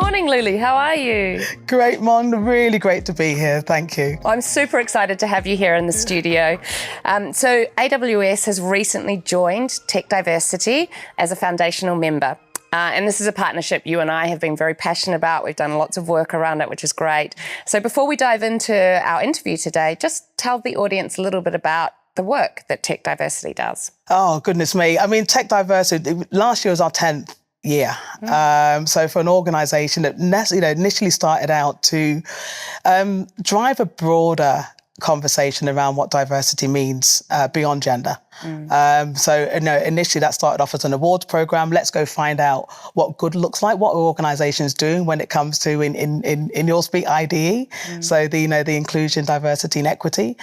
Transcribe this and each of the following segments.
morning, Luli. How are you? Great, Mon. Really great to be here. Thank you. I'm super excited to have you here in the studio. So AWS has recently joined Tech Diversity as a foundational member. And this is a partnership you and I have been very passionate about. We've done lots of work around it, which is great. So before we dive into our interview today, just tell the audience a little bit about the work that Tech Diversity does. Oh, goodness me. I mean, Tech Diversity, last year was our 10th year. So for an organisation that initially started out to drive a broader conversation around what diversity means beyond gender. So initially that started off as an awards program. Let's go find out what good looks like, what are organisations doing when it comes to, in your speak, IDE. So the inclusion, diversity and equity.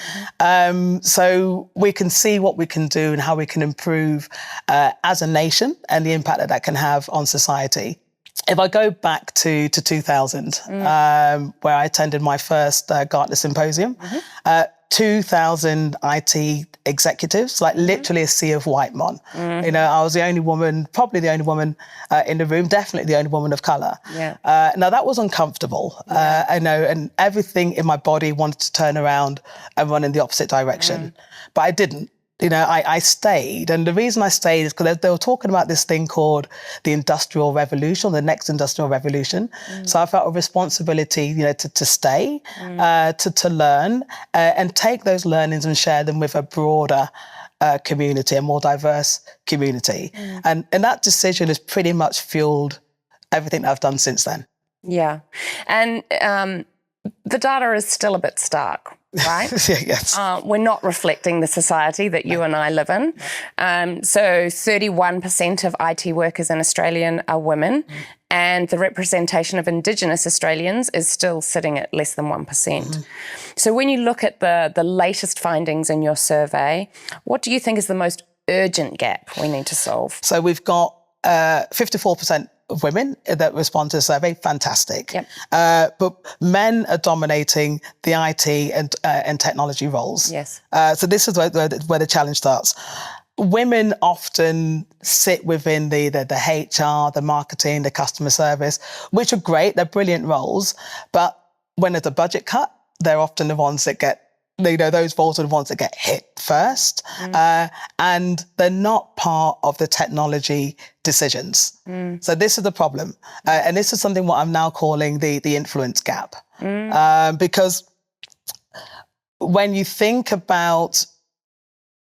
So we can see what we can do and how we can improve as a nation and the impact that that can have on society. If I go back to 2000, where I attended my first Gartner Symposium, 2,000 IT executives, like literally a sea of white, Mon. You know, I was the only woman, probably the only woman in the room, definitely the only woman of colour. Now, that was uncomfortable. I know, and everything in my body wanted to turn around and run in the opposite direction. But I didn't. You know, I stayed. And the reason I stayed is because they were talking about this thing called the Industrial Revolution, the next Industrial Revolution. So I felt a responsibility, to stay, to learn and take those learnings and share them with a broader community, a more diverse community. And that decision has pretty much fueled everything that I've done since then. Yeah. And the data is still a bit stark, right? Yes. We're not reflecting the society that you and I live in. So 31% of IT workers in Australia are women, and the representation of Indigenous Australians is still sitting at less than 1%. So when you look at the latest findings in your survey, what do you think is the most urgent gap we need to solve? So we've got 54% of women that respond to the survey. Fantastic. But men are dominating the IT and technology roles. Yes. So this is where the challenge starts. Women often sit within the HR, the marketing, the customer service, which are great. They're brilliant roles. But when there's a budget cut, they're often the ones that get, those roles are the ones that get hit first. And they're not part of the technology decisions. So this is the problem. And this is something what I'm now calling the influence gap. Because when you think about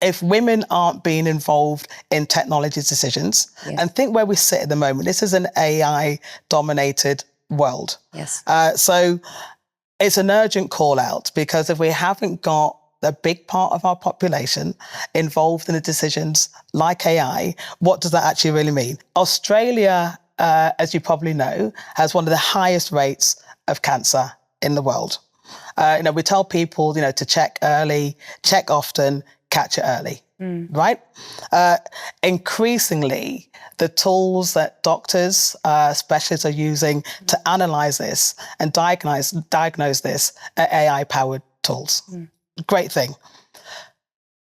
if women aren't being involved in technology decisions, and think where we sit at the moment, this is an AI-dominated world. So it's an urgent call out, because if we haven't got a big part of our population involved in the decisions like AI, what does that actually really mean? Australia, as you probably know, has one of the highest rates of cancer in the world. We tell people, to check early, check often, catch it early, right? Increasingly, the tools that doctors, specialists are using to analyse this and diagnose this are AI-powered tools. Great thing.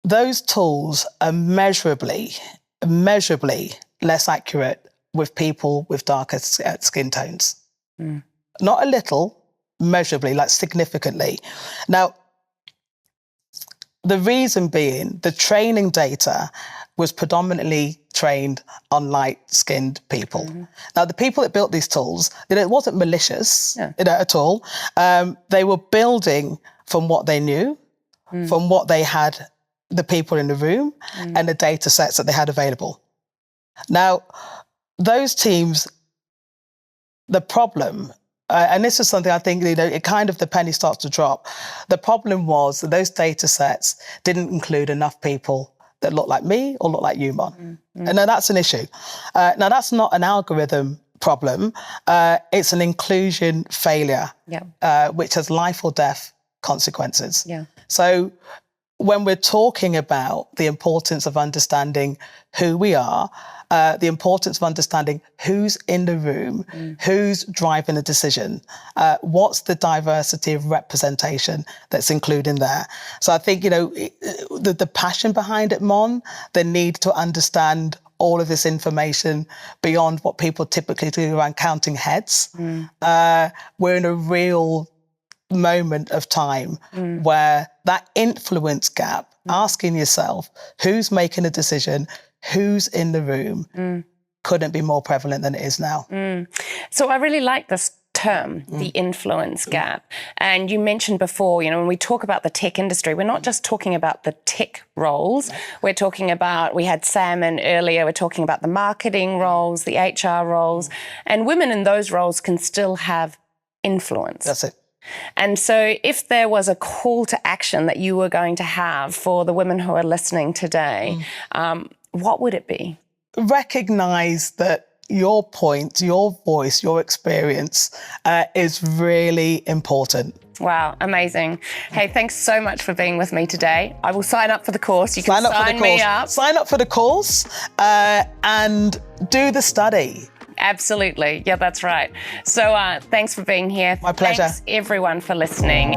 Those tools are measurably less accurate with people with darker skin tones. Not a little, measurably, like significantly. Now, the reason being, the training data was predominantly trained on light-skinned people. Now, the people that built these tools, it wasn't malicious at all. They were building from what they knew, from what they had, the people in the room, and the data sets that they had available. Now, those teams, the problem, and this is something I think, it kind of, the penny starts to drop. The problem was that those data sets didn't include enough people that look like me or look like you, Mon. And now that's an issue. Now, that's not an algorithm problem. It's an inclusion failure, which has life or death consequences. So when we're talking about the importance of understanding who we are, the importance of understanding who's in the room, who's driving the decision, what's the diversity of representation that's included there. So I think, the passion behind it, Mon, the need to understand all of this information beyond what people typically do around counting heads. We're in a real moment of time where that influence gap, asking yourself who's making a decision, who's in the room, couldn't be more prevalent than it is now. So I really like this term, the influence gap. And you mentioned before, when we talk about the tech industry, we're not just talking about the tech roles. We're talking about, we had Sam in earlier, we're talking about the marketing roles, the HR roles, and women in those roles can still have influence. That's it. And so if there was a call to action that you were going to have for the women who are listening today, what would it be? Recognize that your point, your voice, your experience is really important. Wow, amazing. Hey, thanks so much for being with me today. I will sign up for the course. You can sign me up. Sign up for the course and do the study. Absolutely. Yeah, that's right. So thanks for being here. My pleasure. Thanks everyone for listening.